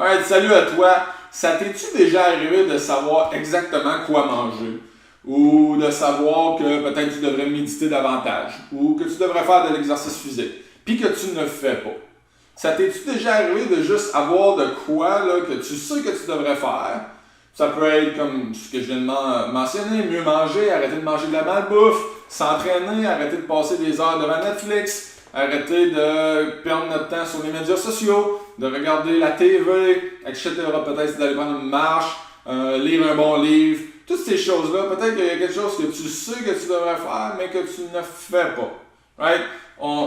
Alright, salut à toi. Ça t'es-tu déjà arrivé de savoir exactement quoi manger? Ou de savoir que peut-être tu devrais méditer davantage? Ou que tu devrais faire de l'exercice physique? Puis que tu ne le fais pas? Ça t'es-tu déjà arrivé de juste avoir de quoi là, que tu sais que tu devrais faire? Ça peut être comme ce que je viens de mentionner, mieux manger, arrêter de manger de la malbouffe, s'entraîner, arrêter de passer des heures devant Netflix, arrêter de perdre notre temps sur les médias sociaux, de regarder la TV, etc. Peut-être d'aller prendre une marche, lire un bon livre. Toutes ces choses-là, peut-être qu'il y a quelque chose que tu sais que tu devrais faire, mais que tu ne fais pas. Right?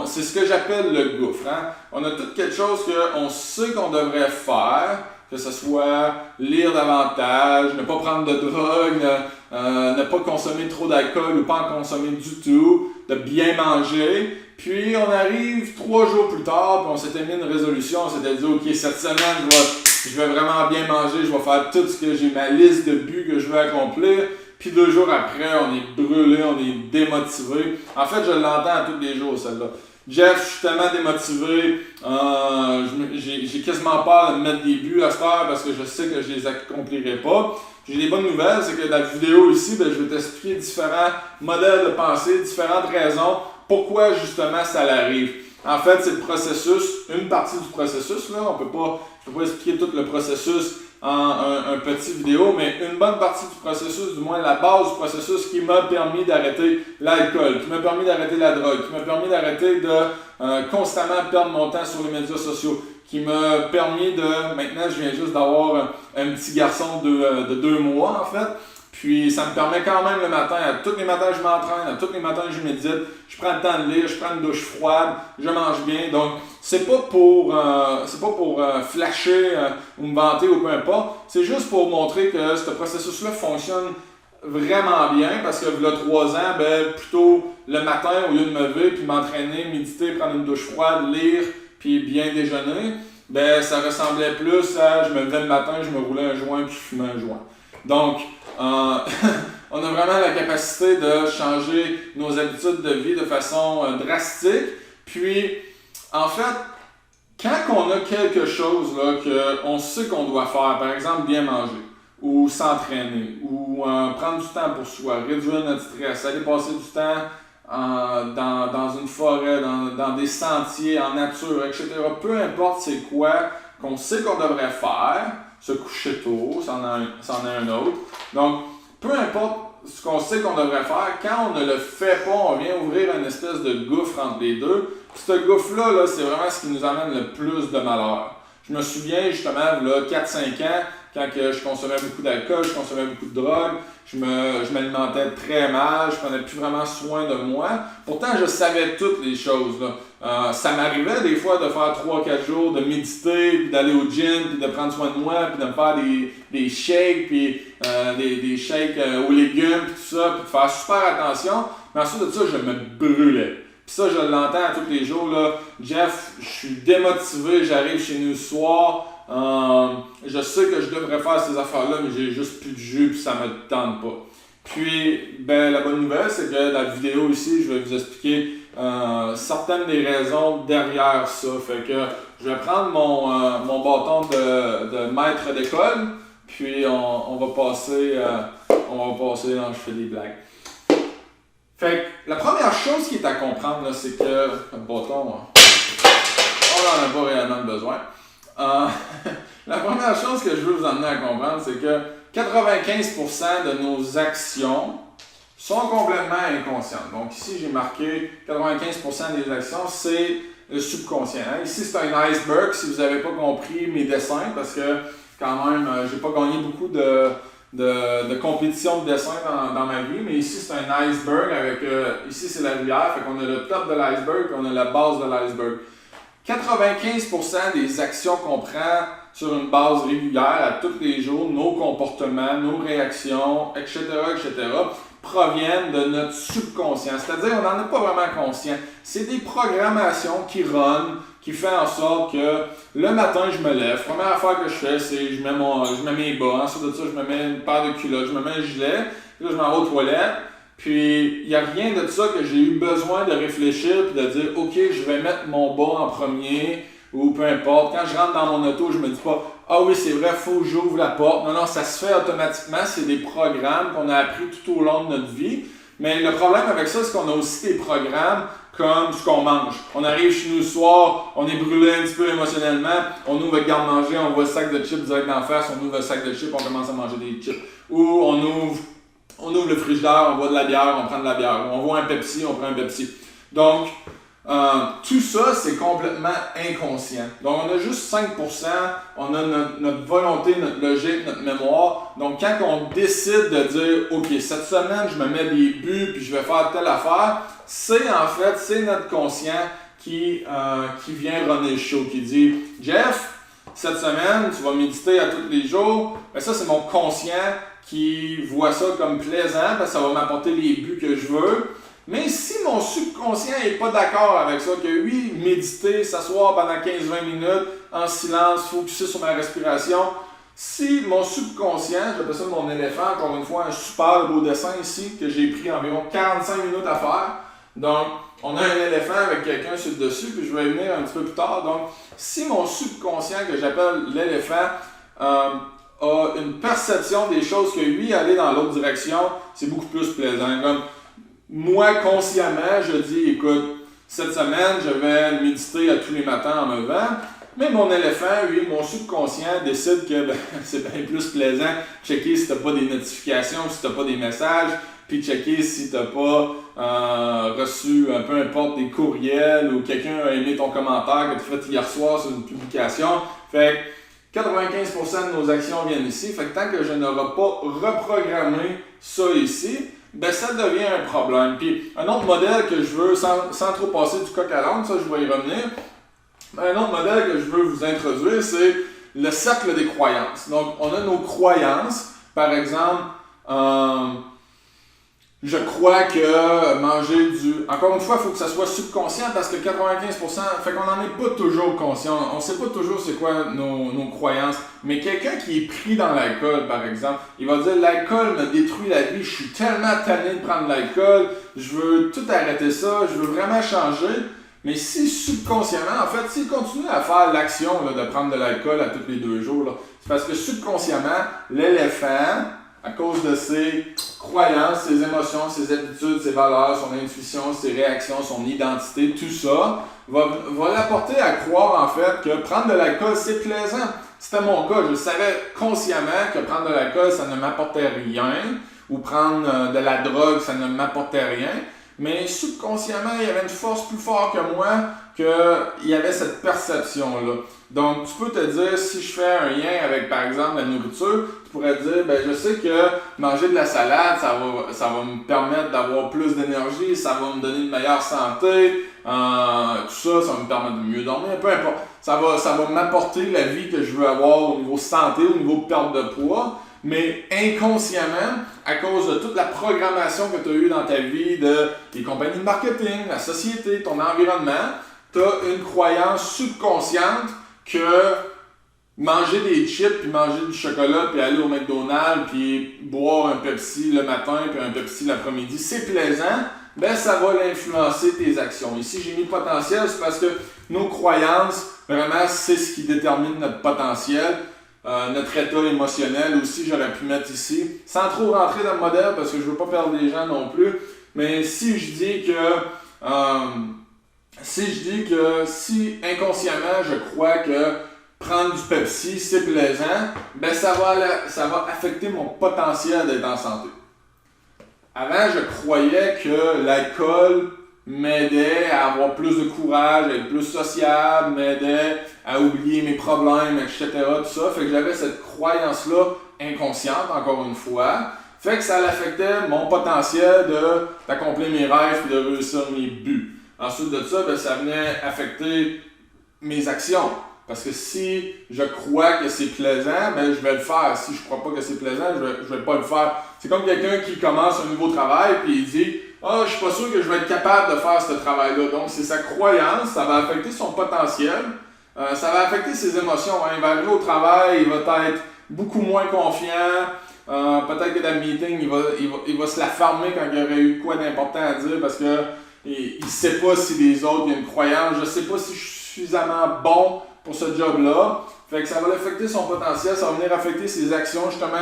C'est ce que j'appelle le gouffre. Hein? On a tout quelque chose qu'on sait qu'on devrait faire, que ce soit lire davantage, ne pas prendre de drogue, ne pas consommer trop d'alcool ou pas en consommer du tout, de bien manger. Puis on arrive 3 jours plus tard, puis on s'était mis une résolution, on s'était dit, OK, cette semaine, je vais vraiment bien manger, je vais faire tout ce que j'ai, ma liste de buts que je veux accomplir. Puis 2 jours après, on est brûlé, on est démotivé. En fait, je l'entends tous les jours, celle-là. Jeff, je suis tellement démotivé, j'ai quasiment peur de mettre des buts à cette heure parce que je sais que je les accomplirai pas. J'ai des bonnes nouvelles, c'est que dans la vidéo ici, je vais t'expliquer différents modèles de pensée, différentes raisons pourquoi justement ça l'arrive. En fait, c'est le processus, une partie du processus, là, je peux pas expliquer tout le processus en un petit vidéo, mais une bonne partie du processus, du moins la base du processus qui m'a permis d'arrêter l'alcool, qui m'a permis d'arrêter la drogue, qui m'a permis d'arrêter de constamment perdre mon temps sur les médias sociaux, qui m'a permis de, maintenant je viens juste d'avoir un petit garçon de 2 mois en fait, puis ça me permet quand même le matin, à tous les matins je m'entraîne, à tous les matins je médite, je prends le temps de lire, je prends une douche froide, je mange bien. Donc c'est pas pour flasher ou me vanter ou peu importe, c'est juste pour montrer que ce processus-là fonctionne vraiment bien parce que il y a 3 ans, plutôt le matin au lieu de me lever puis m'entraîner, méditer, prendre une douche froide, lire puis bien déjeuner, ça ressemblait plus à je me levais le matin, je me roulais un joint puis je fumais un joint. Donc, on a vraiment la capacité de changer nos habitudes de vie de façon drastique. Puis, en fait, quand on a quelque chose là, qu'on sait qu'on doit faire, par exemple bien manger, ou s'entraîner, ou prendre du temps pour soi, réduire notre stress, aller passer du temps dans une forêt, dans des sentiers, en nature, etc. Peu importe c'est quoi qu'on sait qu'on devrait faire, se coucher tôt, c'en est un autre. Donc, peu importe ce qu'on sait qu'on devrait faire, quand on ne le fait pas, on vient ouvrir une espèce de gouffre entre les deux. Puis ce gouffre-là, c'est vraiment ce qui nous amène le plus de malheur. Je me souviens justement, là, 4-5 ans, quand je consommais beaucoup d'alcool, je consommais beaucoup de drogue, je m'alimentais très mal, je prenais plus vraiment soin de moi. Pourtant, je savais toutes les choses. Là. Ça m'arrivait des fois de faire 3-4 jours, de méditer, puis d'aller au gym, puis de prendre soin de moi, puis de me faire des shakes, puis des shakes aux légumes, puis tout ça, puis de faire super attention. Mais ensuite de ça, je me brûlais. Puis ça, je l'entends tous les jours. Là. Jeff, je suis démotivé, j'arrive chez nous le soir. Je sais que je devrais faire ces affaires-là, mais j'ai juste plus de jus, puis ça me tente pas. Puis, la bonne nouvelle, c'est que dans la vidéo ici, je vais vous expliquer certaines des raisons derrière ça. Fait que je vais prendre mon bâton de maître d'école, puis on va passer, non, je fais des blagues. Fait que la première chose qui est à comprendre, là, c'est que le bâton, on n'en a pas réellement besoin. La première chose que je veux vous amener à comprendre, c'est que 95% de nos actions sont complètement inconscientes. Donc ici, j'ai marqué 95% des actions, c'est le subconscient. Hein? Ici, c'est un iceberg, si vous n'avez pas compris mes dessins, parce que quand même, j'ai pas gagné beaucoup de compétition de dessin dans ma vie, mais ici, c'est un iceberg avec, ici, c'est la rivière, fait qu'on a le top de l'iceberg et on a la base de l'iceberg. 95% des actions qu'on prend sur une base régulière à tous les jours, nos comportements, nos réactions, etc., proviennent de notre subconscient. C'est-à-dire, on n'en est pas vraiment conscient. C'est des programmations qui run, qui font en sorte que le matin, je me lève. La première affaire que je fais, c'est je mets mes bas. Ensuite de ça, je me mets une paire de culottes, je me mets un gilet. Puis là, je m'en vais aux toilettes. Puis, il n'y a rien de ça que j'ai eu besoin de réfléchir et de dire « OK, je vais mettre mon bas en premier » ou peu importe. Quand je rentre dans mon auto, je me dis pas « Ah oui, c'est vrai, faut que j'ouvre la porte. Non, non, ça se fait automatiquement. C'est des programmes qu'on a appris tout au long de notre vie. Mais le problème avec ça, c'est qu'on a aussi des programmes comme ce qu'on mange. On arrive chez nous le soir, on est brûlé un petit peu émotionnellement, on ouvre le garde-manger, on voit le sac de chips direct d'en face, on ouvre le sac de chips, on commence à manger des chips. Ou on ouvre le frigidaire, on boit de la bière, on prend de la bière. Ou on voit un Pepsi, on prend un Pepsi. Donc, tout ça, c'est complètement inconscient. Donc, on a juste 5%, on a notre volonté, notre logique, notre mémoire. Donc, quand on décide de dire, OK, cette semaine, je me mets des buts, puis je vais faire telle affaire, c'est notre conscient qui vient runner le show, qui dit, Jeff, cette semaine, tu vas méditer à tous les jours. Ben ça, c'est mon conscient qui voit ça comme plaisant, parce que ça va m'apporter les buts que je veux. Mais si mon subconscient n'est pas d'accord avec ça, que oui, méditer, s'asseoir pendant 15-20 minutes en silence, focuser sur ma respiration, si mon subconscient, j'appelle ça mon éléphant, encore une fois, un super beau dessin ici, que j'ai pris environ 45 minutes à faire. Donc, on a un éléphant avec quelqu'un sur le dessus, puis je vais y venir un petit peu plus tard. Donc, si mon subconscient, que j'appelle l'éléphant, a une perception des choses que lui, aller dans l'autre direction, c'est beaucoup plus plaisant. Comme, moi, consciemment, je dis, écoute, cette semaine, je vais méditer à tous les matins en me levant. Mais mon éléphant, lui, mon subconscient, décide que c'est bien plus plaisant checker si tu n'as pas des notifications, si tu n'as pas des messages, puis checker si tu n'as pas reçu, peu importe, des courriels ou quelqu'un a aimé ton commentaire que tu as fait hier soir sur une publication. Fait que 95% de nos actions viennent ici. Fait que tant que je n'aurai pas reprogrammé ça ici, ben ça devient un problème. Puis un autre modèle que je veux, sans trop passer du coq à l'âne, ça je vais y revenir, un autre modèle que je veux vous introduire, c'est le cercle des croyances. Donc on a nos croyances, par exemple, je crois que manger Encore une fois, il faut que ça soit subconscient parce que 95%, fait qu'on n'en est pas toujours conscient. On ne sait pas toujours c'est quoi nos croyances. Mais quelqu'un qui est pris dans l'alcool, par exemple, il va dire l'alcool me détruit la vie, je suis tellement tanné de prendre de l'alcool, je veux tout arrêter ça, je veux vraiment changer. Mais si subconsciemment, en fait, s'il continue à faire l'action de prendre de l'alcool à tous les 2 jours, là, c'est parce que subconsciemment, l'éléphant, à cause de ses croyances, ses émotions, ses habitudes, ses valeurs, son intuition, ses réactions, son identité, tout ça, va l'apporter à croire en fait que prendre de l'alcool, c'est plaisant. C'était mon cas, je savais consciemment que prendre de l'alcool, ça ne m'apportait rien, ou prendre de la drogue, ça ne m'apportait rien. Mais subconsciemment, il y avait une force plus forte que moi, qu'il y avait cette perception-là. Donc, tu peux te dire, si je fais un lien avec, par exemple, la nourriture, tu pourrais dire, ben, je sais que manger de la salade, ça va me permettre d'avoir plus d'énergie, ça va me donner une meilleure santé, tout ça, ça va me permettre de mieux dormir, peu importe. Ça va m'apporter la vie que je veux avoir au niveau santé, au niveau perte de poids. Mais inconsciemment, à cause de toute la programmation que tu as eue dans ta vie, des compagnies de marketing, la société, ton environnement, tu as une croyance subconsciente que manger des chips, puis manger du chocolat, puis aller au McDonald's, puis boire un Pepsi le matin, puis un Pepsi l'après-midi, c'est plaisant, ben ça va influencer tes actions. Ici, j'ai mis potentiel, c'est parce que nos croyances, vraiment, c'est ce qui détermine notre potentiel. Notre état émotionnel aussi, j'aurais pu mettre ici, sans trop rentrer dans le modèle parce que je veux pas perdre les gens non plus, mais si inconsciemment je crois que prendre du Pepsi c'est plaisant, ben ça va affecter mon potentiel d'être en santé. Avant, je croyais que l'alcool m'aidait à avoir plus de courage, à être plus sociable, m'aidait à oublier mes problèmes, etc. Tout ça. Fait que j'avais cette croyance-là inconsciente, encore une fois. Fait que ça affectait mon potentiel d'accomplir mes rêves et de réussir mes buts. Ensuite de ça, ben, ça venait affecter mes actions. Parce que si je crois que c'est plaisant, ben, je vais le faire. Si je crois pas que c'est plaisant, je vais pas le faire. C'est comme quelqu'un qui commence un nouveau travail et il dit « Ah, je suis pas sûr que je vais être capable de faire ce travail-là. » Donc, c'est sa croyance, ça va affecter son potentiel, ça va affecter ses émotions. Hein. Il va arriver au travail, il va être beaucoup moins confiant. Peut-être que dans le meeting, il va se la fermer quand il y aurait eu quoi d'important à dire parce que il sait pas si les autres, il y a une croyance, je sais pas si je suis suffisamment bon pour ce job-là. Fait que ça va affecter son potentiel, ça va venir affecter ses actions, justement.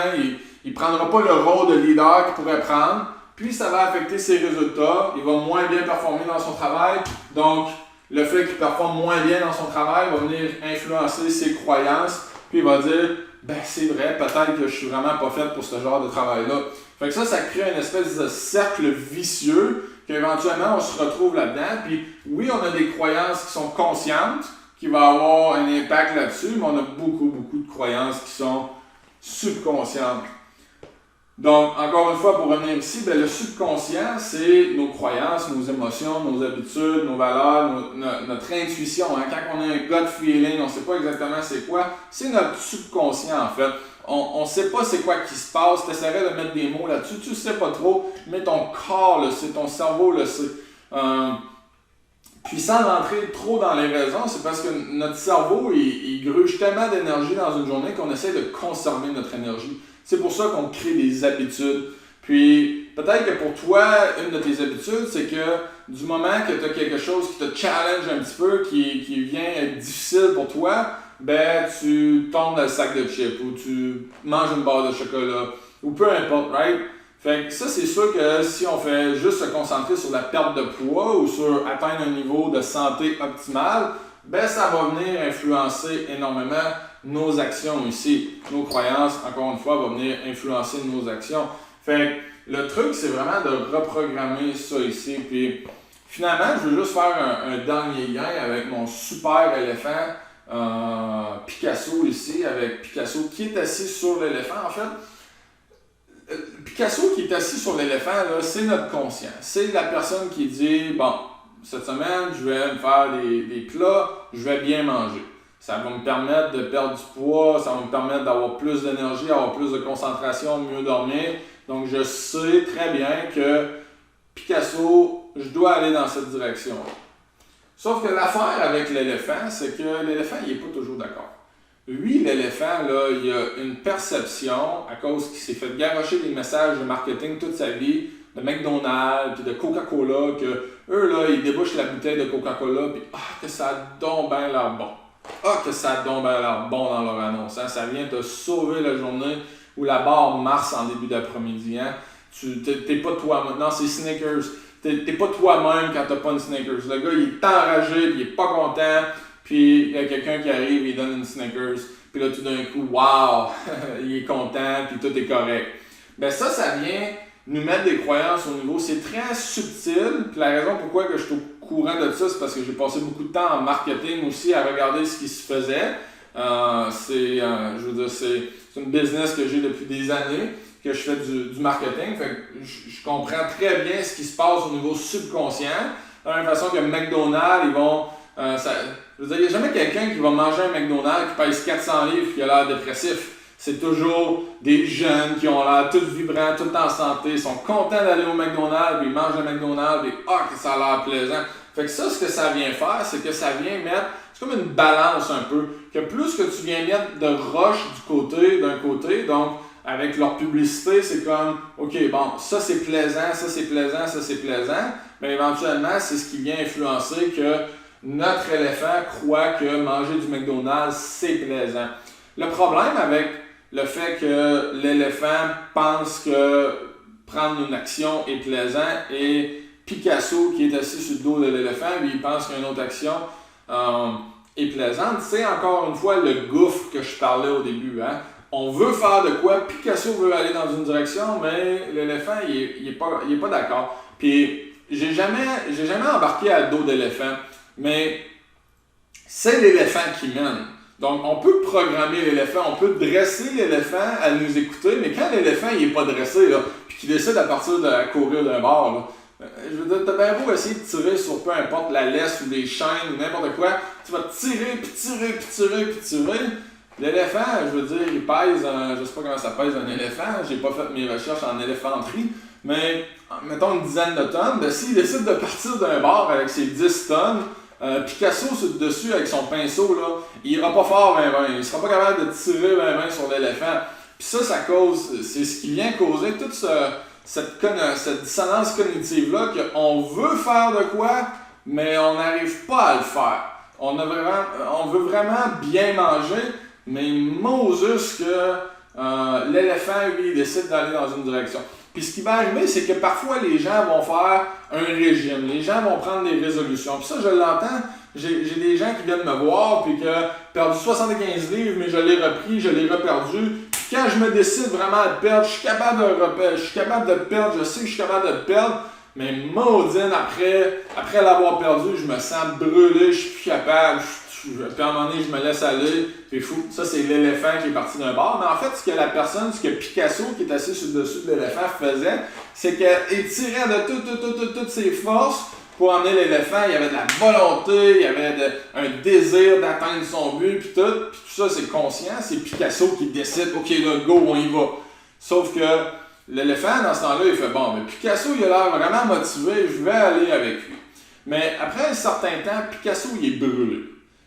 Il ne prendra pas le rôle de leader qu'il pourrait prendre. Puis ça va affecter ses résultats. Il va moins bien performer dans son travail. Donc, le fait qu'il performe moins bien dans son travail va venir influencer ses croyances. Puis il va dire, ben c'est vrai, peut-être que je suis vraiment pas fait pour ce genre de travail-là. Fait que ça crée une espèce de cercle vicieux qu'éventuellement on se retrouve là-dedans. Puis oui, on a des croyances qui sont conscientes, qui vont avoir un impact là-dessus, mais on a beaucoup de croyances qui sont subconscientes. Donc, encore une fois, pour revenir ici, ben, le subconscient, c'est nos croyances, nos émotions, nos habitudes, nos valeurs, notre intuition. Hein. Quand on a un gut feeling, on ne sait pas exactement c'est quoi, c'est notre subconscient en fait. On ne sait pas c'est quoi qui se passe, tu essaierais de mettre des mots là-dessus, tu ne sais pas trop, mais ton corps le sait, ton cerveau le sait. Puis sans rentrer trop dans les raisons, c'est parce que notre cerveau, il gruge tellement d'énergie dans une journée qu'on essaie de conserver notre énergie. C'est pour ça qu'on crée des habitudes. Puis peut-être que pour toi, une de tes habitudes, c'est que du moment que tu as quelque chose qui te challenge un petit peu, qui vient être difficile pour toi, ben tu tombes dans le sac de chips ou tu manges une barre de chocolat ou peu importe, right? Fait que ça, c'est sûr que si on fait juste se concentrer sur la perte de poids ou sur atteindre un niveau de santé optimal, ben ça va venir influencer énormément nos actions ici. Nos croyances, encore une fois, vont venir influencer nos actions. Fait que le truc, c'est vraiment de reprogrammer ça ici. Puis finalement, je veux juste faire un dernier lien avec mon super éléphant Picasso ici, avec Picasso qui est assis sur l'éléphant. En fait, Picasso qui est assis sur l'éléphant, là, c'est notre conscient. C'est la personne qui dit, bon, cette semaine, je vais me faire des plats, je vais bien manger. Ça va me permettre de perdre du poids, ça va me permettre d'avoir plus d'énergie, avoir plus de concentration, mieux dormir. Donc, je sais très bien que Picasso, je dois aller dans cette direction-là. Sauf que l'affaire avec l'éléphant, c'est que l'éléphant, il n'est pas toujours d'accord. Lui, l'éléphant, là, il a une perception, à cause qu'il s'est fait garrocher des messages de marketing toute sa vie, de McDonald's, puis de Coca-Cola, que eux, là, ils débouchent la bouteille de Coca-Cola, puis que ça a donc bien l'air bon. Que ça a donc bien l'air bon dans leur annonce. Hein? Ça vient te sauver la journée où la barre Mars en début d'après-midi. Hein? T'es pas toi-même. Non, c'est Snickers. T'es pas toi-même quand t'as pas une Snickers. Le gars, il est enragé, puis il est pas content, puis il y a quelqu'un qui arrive et il donne une Snickers. Puis là, tout d'un coup, wow, il est content, puis tout est correct. Ben ça vient nous mettre des croyances au niveau. C'est très subtil. Puis la raison pourquoi que je suis au courant de ça, c'est parce que j'ai passé beaucoup de temps en marketing aussi à regarder ce qui se faisait. Je veux dire, c'est une business que j'ai depuis des années, que je fais du marketing. Fait que je comprends très bien ce qui se passe au niveau subconscient. De la même façon que McDonald's, ils vont... je veux dire, il n'y a jamais quelqu'un qui va manger un McDonald's qui pèse 400 livres et qui a l'air dépressif. C'est toujours des jeunes qui ont l'air tout vibrants, tout en santé, ils sont contents d'aller au McDonald's, puis ils mangent le McDonald's, et que ça a l'air plaisant. Fait que ça, ce que ça vient faire, c'est que ça vient mettre, c'est comme une balance un peu, que plus que tu viens mettre de roche d'un côté, donc avec leur publicité, c'est comme, ok, bon, ça c'est plaisant, ça c'est plaisant, ça c'est plaisant, mais éventuellement, c'est ce qui vient influencer que notre éléphant croit que manger du McDonald's, c'est plaisant. Le problème avec le fait que l'éléphant pense que prendre une action est plaisant et Picasso, qui est assis sur le dos de l'éléphant, lui, il pense qu'une autre action est plaisante. C'est encore une fois le gouffre que je parlais au début. Hein? On veut faire de quoi, Picasso veut aller dans une direction, mais l'éléphant, il est pas d'accord. Puis, j'ai jamais embarqué à dos d'éléphant, mais c'est l'éléphant qui mène. Donc, on peut programmer l'éléphant, on peut dresser l'éléphant à nous écouter, mais quand l'éléphant il n'est pas dressé, là, puis qu'il décide à partir de courir d'un bord, là, je veux dire, t'as bien beau essayer de tirer sur peu importe la laisse ou des chaînes ou n'importe quoi, tu vas tirer, puis tirer, puis tirer, puis tirer. L'éléphant, je veux dire, il pèse, je sais pas comment ça pèse un éléphant, j'ai pas fait mes recherches en éléphanterie, mais mettons une dizaine de tonnes, ben, s'il décide de partir d'un bord avec ses 10 tonnes, Picasso sur le dessus avec son pinceau, là, il ira pas fort il sera pas capable de tirer sur l'éléphant. Puis ça cause, c'est ce qui vient causer toute cette dissonance cognitive-là, qu'on veut faire de quoi, mais on n'arrive pas à le faire. On veut vraiment bien manger, Mais Moses que l'éléphant, lui, il décide d'aller dans une direction. Puis ce qui va arriver, c'est que parfois les gens vont faire un régime, les gens vont prendre des résolutions. Puis ça, je l'entends, j'ai des gens qui viennent me voir, puis que perdu 75 livres, mais je l'ai repris, je l'ai reperdu. Puis quand je me décide vraiment de perdre, je suis capable de perdre, je sais que je suis capable de perdre, mais maudine, après l'avoir perdu, je me sens brûlé, je suis plus capable, puis à un moment donné, je me laisse aller, c'est fou. Ça, c'est l'éléphant qui est parti d'un bord. Mais en fait, ce que Picasso, qui est assis sur le dessus de l'éléphant, faisait, c'est qu'il tirait de toutes ses forces pour emmener l'éléphant. Il y avait de la volonté, il y avait un désir d'atteindre son but, puis tout ça, c'est conscient. C'est Picasso qui décide, OK, là, go, on y va. Sauf que l'éléphant, dans ce temps-là, il fait, bon, mais Picasso, il a l'air vraiment motivé, je vais aller avec lui. Mais après un certain temps, Picasso, il est brûlé.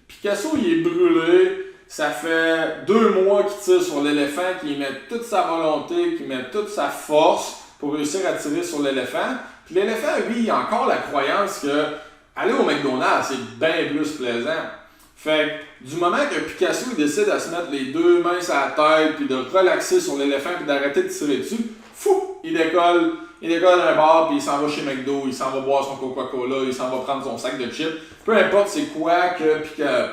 Picasso, il est brûlé, ça fait 2 mois qu'il tire sur l'éléphant, qu'il met toute sa volonté, qu'il met toute sa force pour réussir à tirer sur l'éléphant. Puis l'éléphant, lui, il a encore la croyance que aller au McDonald's, c'est bien plus plaisant. Fait que du moment que Picasso il décide de se mettre les 2 mains sur la tête, puis de relaxer sur l'éléphant, puis d'arrêter de tirer dessus, fou, il décolle d'un bar, puis il s'en va chez McDo, il s'en va boire son Coca-Cola, il s'en va prendre son sac de chips. Peu importe c'est quoi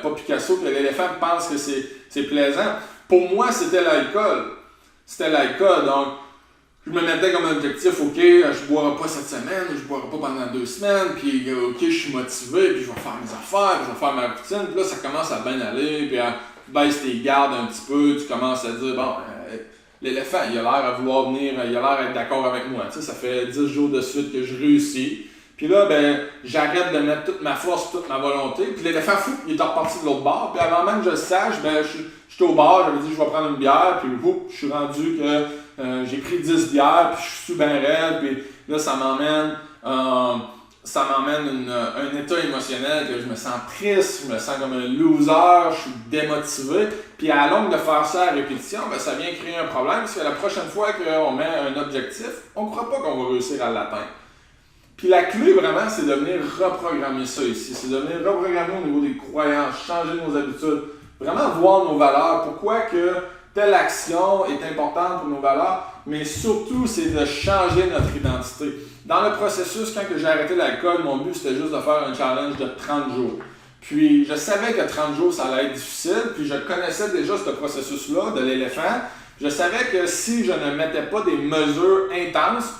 pas Picasso, que l'éléphant pense que c'est plaisant. Pour moi, c'était l'alcool. C'était l'alcool, donc je me mettais comme objectif, OK, je boirai pas cette semaine, je boirai pas pendant 2 semaines, puis OK, je suis motivé, puis je vais faire mes affaires, puis je vais faire ma routine, puis là, ça commence à bien aller, puis tu baisses tes gardes un petit peu, tu commences à dire, bon, l'éléphant, il a l'air à vouloir venir, il a l'air à être d'accord avec moi. Tu sais, ça fait 10 jours de suite que je réussis. Puis là, ben, j'arrête de mettre toute ma force, toute ma volonté. Puis l'éléphant fou, il est reparti de l'autre bar. Puis avant même que je le sache, ben, j'étais au bar, j'avais dit je vais prendre une bière. Puis je suis rendu que j'ai pris 10 bières, puis je suis sous ben raide. Puis là, ça m'emmène un état émotionnel que je me sens triste, je me sens comme un loser, je suis démotivé. Puis à la longue de faire ça à répétition, ben, ça vient créer un problème parce que la prochaine fois qu'on met un objectif, on ne croit pas qu'on va réussir à l'atteindre. Puis la clé vraiment, c'est de venir reprogrammer ça ici. C'est de venir reprogrammer au niveau des croyances, changer nos habitudes, vraiment voir nos valeurs, pourquoi que telle action est importante pour nos valeurs, mais surtout, c'est de changer notre identité. Dans le processus, quand j'ai arrêté l'alcool, mon but, c'était juste de faire un challenge de 30 jours. Puis, je savais que 30 jours, ça allait être difficile, puis je connaissais déjà ce processus-là de l'éléphant. Je savais que si je ne mettais pas des mesures intenses,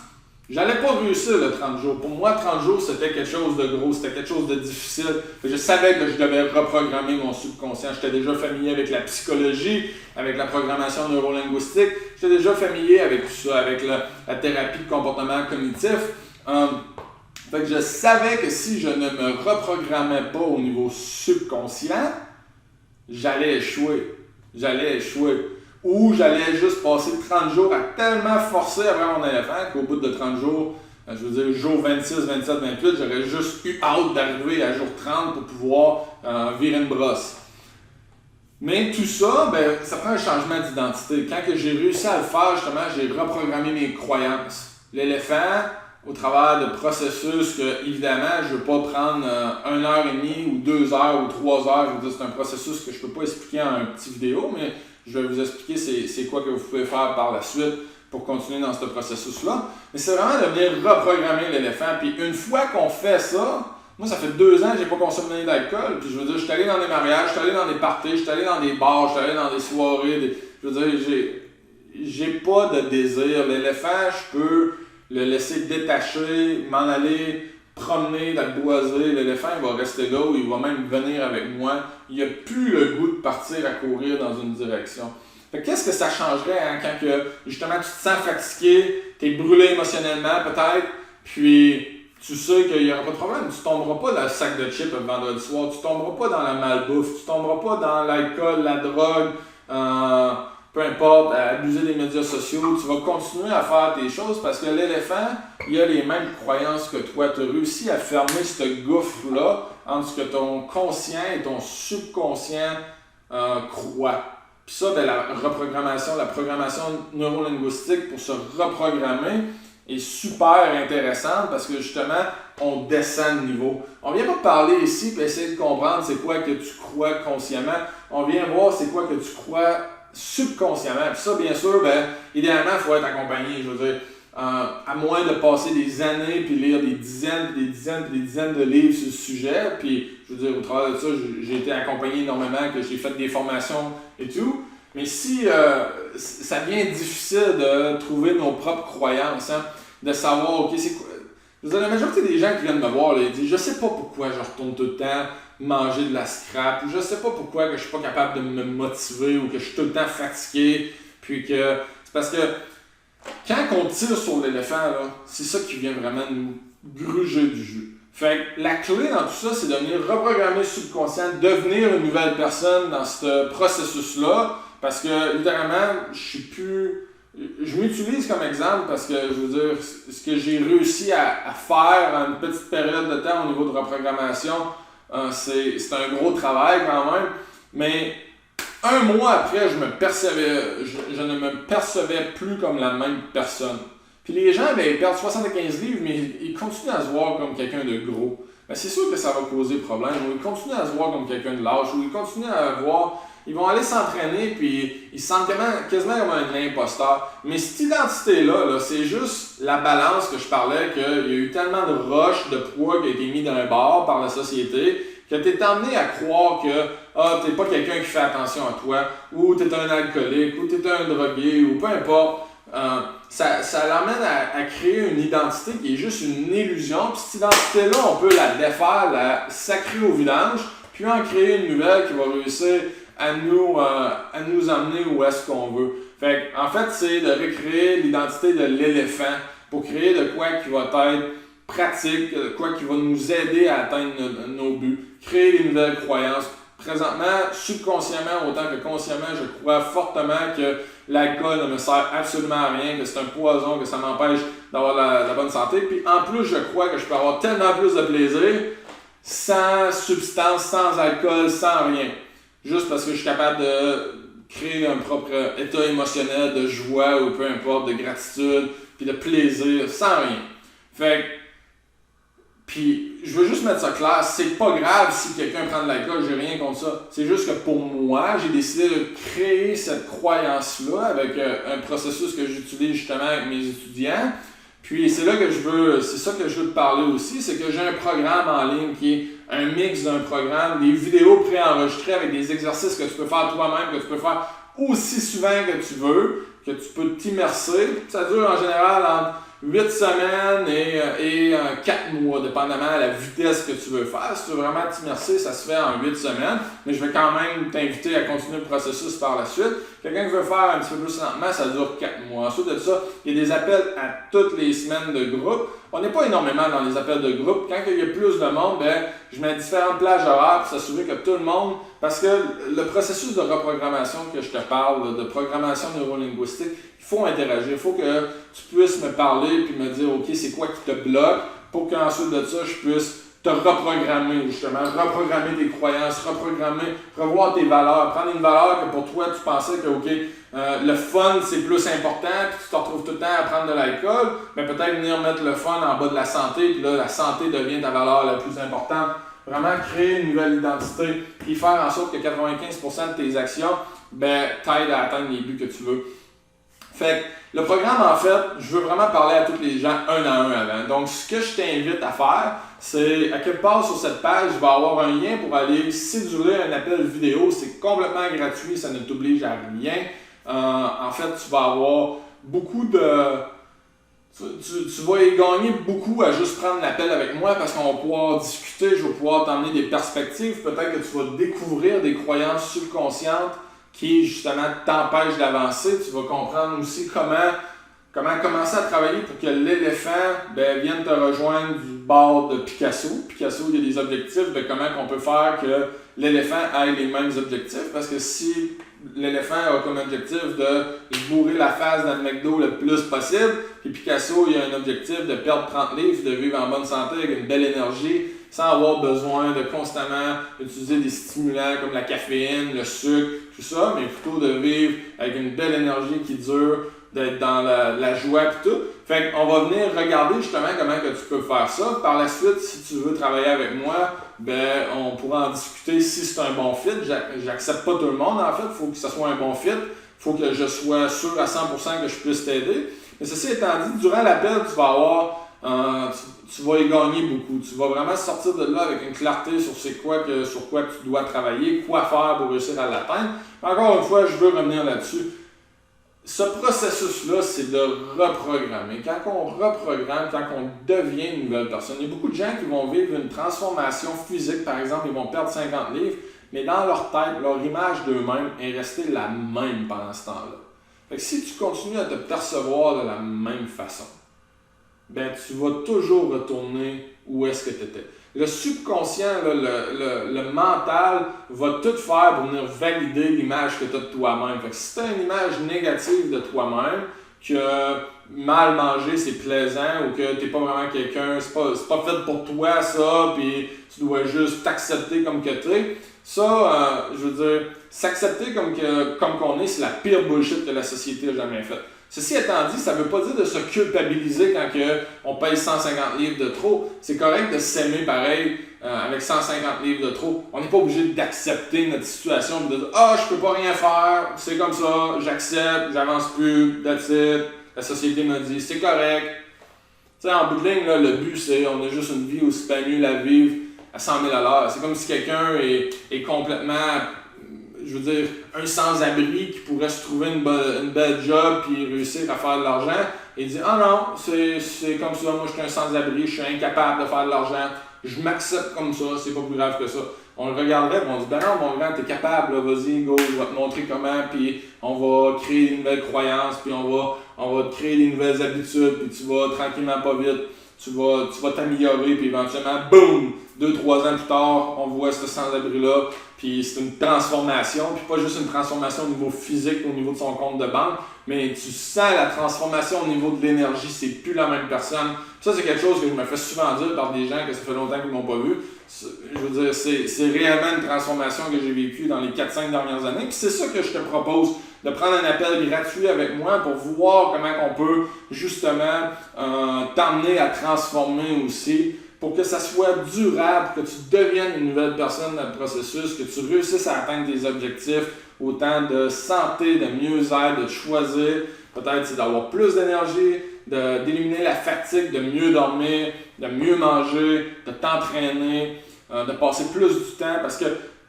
j'allais pas réussir le 30 jours. Pour moi, 30 jours, c'était quelque chose de gros, c'était quelque chose de difficile. Je savais que je devais reprogrammer mon subconscient. J'étais déjà familier avec la psychologie, avec la programmation neurolinguistique. J'étais déjà familier avec tout ça, avec la thérapie de comportement cognitif. Fait que je savais que si je ne me reprogrammais pas au niveau subconscient, j'allais échouer. Ou j'allais juste passer 30 jours à tellement forcer après mon éléphant qu'au bout de 30 jours, je veux dire, jour 26, 27, 28, j'aurais juste eu hâte d'arriver à jour 30 pour pouvoir virer une brosse. Mais tout ça, ben, ça prend un changement d'identité. Quand que j'ai réussi à le faire, justement, j'ai reprogrammé mes croyances. L'éléphant, au travers de processus que, évidemment, je ne veux pas prendre 1h30 ou 2 heures ou 3 heures. Je veux dire, c'est un processus que je ne peux pas expliquer en une petite vidéo, mais je vais vous expliquer c'est quoi que vous pouvez faire par la suite pour continuer dans ce processus-là. Mais c'est vraiment de venir reprogrammer l'éléphant. Puis une fois qu'on fait ça, moi ça fait 2 ans que je n'ai pas consommé d'alcool. Puis je veux dire, je suis allé dans des mariages, je suis allé dans des parties, je suis allé dans des bars, je suis allé dans des soirées. Je veux dire, j'ai pas de désir. L'éléphant, je peux le laisser détacher, m'en aller promener, l'apprivoiser. L'éléphant, il va rester là ou il va même venir avec moi. Il n'y a plus le goût de partir à courir dans une direction. Fait que qu'est-ce que ça changerait quand que, justement tu te sens fatigué, tu es brûlé émotionnellement peut-être, puis tu sais qu'il n'y aura pas de problème. Tu ne tomberas pas dans le sac de chips le vendredi soir, tu ne tomberas pas dans la malbouffe, tu ne tomberas pas dans l'alcool, la drogue, peu importe, à abuser des médias sociaux. Tu vas continuer à faire tes choses parce que l'éléphant, il a les mêmes croyances que toi. Tu as réussi à fermer ce gouffre-là entre ce que ton conscient et ton subconscient croient. Puis ça, ben, la programmation neurolinguistique pour se reprogrammer, est super intéressante parce que justement, on descend de niveau. On vient pas parler ici et essayer de comprendre c'est quoi que tu crois consciemment. On vient voir c'est quoi que tu crois subconsciemment. Puis ça, bien sûr, idéalement, il faut être accompagné. Je veux dire, à moins de passer des années puis lire des dizaines de livres sur le sujet. Puis, je veux dire, au travers de ça, j'ai été accompagné énormément, que j'ai fait des formations et tout. Mais si ça devient difficile de trouver nos propres croyances, de savoir, OK, c'est quoi. Je veux dire, la majorité des gens qui viennent me voir, là, ils disent, je sais pas pourquoi je retourne tout le temps manger de la scrap, ou je sais pas pourquoi que je suis pas capable de me motiver, ou que je suis tout le temps fatigué, puis que c'est parce que quand on tire sur l'éléphant, là, c'est ça qui vient vraiment nous gruger du jus. Fait que la clé dans tout ça, c'est de venir reprogrammer le subconscient, devenir une nouvelle personne dans ce processus-là, parce que littéralement, je m'utilise comme exemple parce que, je veux dire, ce que j'ai réussi à faire en une petite période de temps au niveau de reprogrammation, c'est un gros travail quand même, mais un mois après, je ne me percevais plus comme la même personne. Puis les gens, ils perdent 75 livres, mais ils continuent à se voir comme quelqu'un de gros. Ben, c'est sûr que ça va causer problème. Ou ils continuent à se voir comme quelqu'un de lâche, ou ils continuent à voir. Ils vont aller s'entraîner, puis ils se sentent quasiment comme un imposteur. Mais cette identité-là, c'est juste la balance que je parlais, qu'il y a eu tellement de roches, de poids qui a été mis dans un bord par la société, que tu es amené à croire que tu n'es pas quelqu'un qui fait attention à toi, ou tu es un alcoolique, ou tu es un drogué, ou peu importe. Ça l'amène à créer une identité qui est juste une illusion. Puis cette identité-là, on peut la défaire, la sacrer au vidange, puis en créer une nouvelle qui va réussir à nous amener où est-ce qu'on veut. Fait en fait, c'est de recréer l'identité de l'éléphant pour créer de quoi qui va être pratique, de quoi qui va nous aider à atteindre nos buts, créer des nouvelles croyances. Présentement, subconsciemment autant que consciemment, je crois fortement que l'alcool ne me sert absolument à rien, que c'est un poison, que ça m'empêche d'avoir la bonne santé. Puis en plus, je crois que je peux avoir tellement plus de plaisir sans substance, sans alcool, sans rien. Juste parce que je suis capable de créer un propre état émotionnel de joie ou peu importe, de gratitude, puis de plaisir, sans rien. Fait que, puis je veux juste mettre ça clair, c'est pas grave si quelqu'un prend de l'alcool, j'ai rien contre ça. C'est juste que pour moi, j'ai décidé de créer cette croyance-là avec un processus que j'utilise justement avec mes étudiants. Puis c'est ça que je veux te parler aussi, c'est que j'ai un programme en ligne qui est un mix d'un programme, des vidéos préenregistrées avec des exercices que tu peux faire toi-même, que tu peux faire aussi souvent que tu veux, que tu peux t'immerser. Ça dure en général entre 8 semaines et 4 mois, dépendamment de la vitesse que tu veux faire. Si tu veux vraiment t'immerser, ça se fait en 8 semaines, mais je vais quand même t'inviter à continuer le processus par la suite. Quelqu'un qui veut faire un petit peu plus lentement, ça dure 4 mois. Ensuite de ça, il y a des appels à toutes les semaines de groupe. On n'est pas énormément dans les appels de groupe. Quand il y a plus de monde, je mets différentes plages horaires pour s'assurer que tout le monde... Parce que le processus de reprogrammation que je te parle, de programmation neurolinguistique, il faut interagir. Il faut que tu puisses me parler puis me dire, OK, c'est quoi qui te bloque pour qu'ensuite de ça, je puisse te reprogrammer, justement. Reprogrammer tes croyances, revoir tes valeurs. Prendre une valeur que pour toi, tu pensais que, OK, le fun, c'est plus important, puis tu te retrouves tout le temps à prendre de l'alcool, mais peut-être venir mettre le fun en bas de la santé, puis là, la santé devient ta valeur la plus importante. Vraiment créer une nouvelle identité, puis faire en sorte que 95% de tes actions t'aident à atteindre les buts que tu veux. Fait que le programme, en fait, je veux vraiment parler à tous les gens un à un avant. Donc, ce que je t'invite à faire, c'est à quelque part sur cette page, je vais avoir un lien pour aller céduler un appel vidéo. C'est complètement gratuit, ça ne t'oblige à rien. En fait, tu vas avoir beaucoup de... Tu vas y gagner beaucoup à juste prendre l'appel avec moi parce qu'on va pouvoir discuter, je vais pouvoir t'emmener des perspectives. Peut-être que tu vas découvrir des croyances subconscientes qui, justement, t'empêchent d'avancer. Tu vas comprendre aussi comment commencer à travailler pour que l'éléphant vienne te rejoindre du bord de Picasso. Picasso, il y a des objectifs de comment on peut faire que l'éléphant ait les mêmes objectifs. Parce que si l'éléphant a comme objectif de bourrer la face dans le McDo le plus possible, puis Picasso, il a un objectif de perdre 30 livres, de vivre en bonne santé avec une belle énergie, sans avoir besoin de constamment utiliser des stimulants comme la caféine, le sucre, tout ça, mais plutôt de vivre avec une belle énergie qui dure, d'être dans la joie et tout. Fait qu'on va venir regarder justement comment que tu peux faire ça. Par la suite, si tu veux travailler avec moi, ben on pourra en discuter si c'est un bon fit. J'accepte pas tout le monde en fait, il faut que ce soit un bon fit. Il faut que je sois sûr à 100% que je puisse t'aider. Mais ceci étant dit, durant l'appel, tu vas avoir tu vas y gagner beaucoup. Tu vas vraiment sortir de là avec une clarté sur sur quoi tu dois travailler, quoi faire pour réussir à l'atteindre. Encore une fois, je veux revenir là-dessus. Ce processus-là, c'est de reprogrammer. Quand on reprogramme, quand on devient une nouvelle personne, il y a beaucoup de gens qui vont vivre une transformation physique, par exemple, ils vont perdre 50 livres, mais dans leur tête, leur image d'eux-mêmes est restée la même pendant ce temps-là. Fait que si tu continues à te percevoir de la même façon, ben tu vas toujours retourner où est-ce que tu étais. Le subconscient, là, le mental va tout faire pour venir valider l'image que tu as de toi-même. Fait que si tu as une image négative de toi-même, que mal manger c'est plaisant ou que tu n'es pas vraiment quelqu'un, c'est pas fait pour toi ça, puis tu dois juste t'accepter comme que tu es, ça, je veux dire, s'accepter comme qu'on est, c'est la pire bullshit que la société a jamais faite. Ceci étant dit, ça ne veut pas dire de se culpabiliser quand on pèse 150 livres de trop. C'est correct de s'aimer pareil avec 150 livres de trop. On n'est pas obligé d'accepter notre situation et de dire « Ah, je peux pas rien faire, c'est comme ça, j'accepte, j'avance plus, that's it, la société m'a dit, c'est correct. » Tu sais, en bout de ligne, là, le but c'est on a juste une vie aussi pas mieux la vivre à 100 000 $. C'est comme si quelqu'un est complètement... je veux dire, un sans-abri qui pourrait se trouver une belle job puis réussir à faire de l'argent, et dit « Ah non, c'est comme ça, moi je suis un sans-abri, je suis incapable de faire de l'argent, je m'accepte comme ça, c'est pas plus grave que ça. » On le regarderait et on dit « Ben non, mon grand, t'es capable, là, vas-y, go, je vais te montrer comment, puis on va créer des nouvelles croyances, puis on va te créer des nouvelles habitudes, puis tu vas tranquillement pas vite, tu vas t'améliorer, puis éventuellement, boum, 2-3 ans plus tard, on voit ce sans-abri-là, puis c'est une transformation, puis pas juste une transformation au niveau physique, au niveau de son compte de banque, mais tu sens la transformation au niveau de l'énergie, c'est plus la même personne. Ça, c'est quelque chose que je me fais souvent dire par des gens que ça fait longtemps qu'ils ne m'ont pas vu. Je veux dire, c'est réellement une transformation que j'ai vécue dans les 4-5 dernières années, puis c'est ça que je te propose, de prendre un appel gratuit avec moi pour voir comment on peut justement t'emmener à transformer aussi, pour que ça soit durable, que tu deviennes une nouvelle personne dans le processus, que tu réussisses à atteindre tes objectifs, autant de santé, de mieux-être, de choisir, peut-être c'est d'avoir plus d'énergie, d'éliminer la fatigue, de mieux dormir, de mieux manger, de t'entraîner, de passer plus du temps, parce que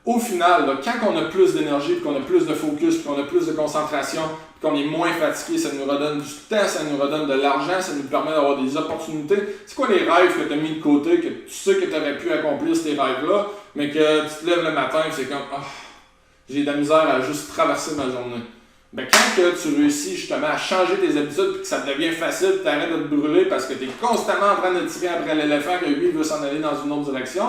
au final, là, quand on a plus d'énergie, qu'on a plus de focus, qu'on a plus de concentration, qu'on est moins fatigué, ça nous redonne du temps, ça nous redonne de l'argent, ça nous permet d'avoir des opportunités. C'est quoi les rêves que tu as mis de côté, que tu sais que tu aurais pu accomplir ces rêves-là, mais que tu te lèves le matin et c'est comme « Ah, j'ai de la misère à juste traverser ma journée. » Ben, quand que tu réussis justement à changer tes habitudes et que ça devient facile, tu arrêtes de te brûler parce que tu es constamment en train de tirer après l'éléphant que lui veut s'en aller dans une autre direction,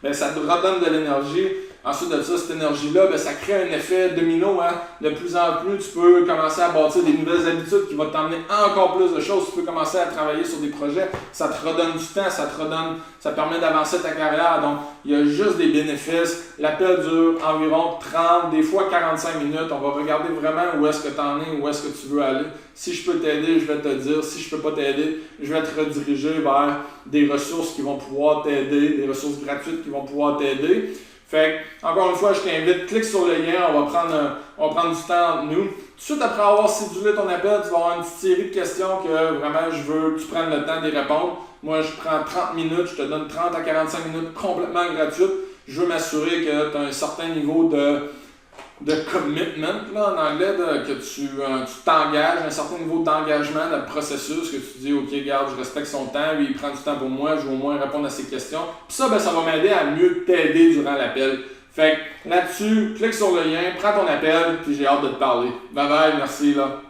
ben, ça te redonne de l'énergie. Ensuite de ça, cette énergie-là, ben, ça crée un effet domino. Hein? De plus en plus, tu peux commencer à bâtir des nouvelles habitudes qui vont t'emmener encore plus de choses. Tu peux commencer à travailler sur des projets. Ça te redonne du temps, ça permet d'avancer ta carrière. Donc, il y a juste des bénéfices. L'appel dure environ 30, des fois 45 minutes. On va regarder vraiment où est-ce que tu en es, où est-ce que tu veux aller. Si je peux t'aider, je vais te dire. Si je peux pas t'aider, je vais te rediriger vers des ressources qui vont pouvoir t'aider, des ressources gratuites qui vont pouvoir t'aider. Fait que, encore une fois, je t'invite, clique sur le lien, on va prendre du temps entre nous. Tout de suite après avoir cédulé ton appel, tu vas avoir une petite série de questions que vraiment je veux que tu prennes le temps d'y répondre. Moi, je prends 30 minutes, je te donne 30 à 45 minutes complètement gratuites. Je veux m'assurer que tu as un certain niveau de commitment, là, en anglais, que tu t'engages, un certain niveau d'engagement dans le processus, que tu dis, OK, regarde, je respecte son temps, lui, il prend du temps pour moi, je vais au moins répondre à ses questions. Puis ça, ben, ça va m'aider à mieux t'aider durant l'appel. Fait que là-dessus, clique sur le lien, prends ton appel, puis j'ai hâte de te parler. Bye bye, merci, là.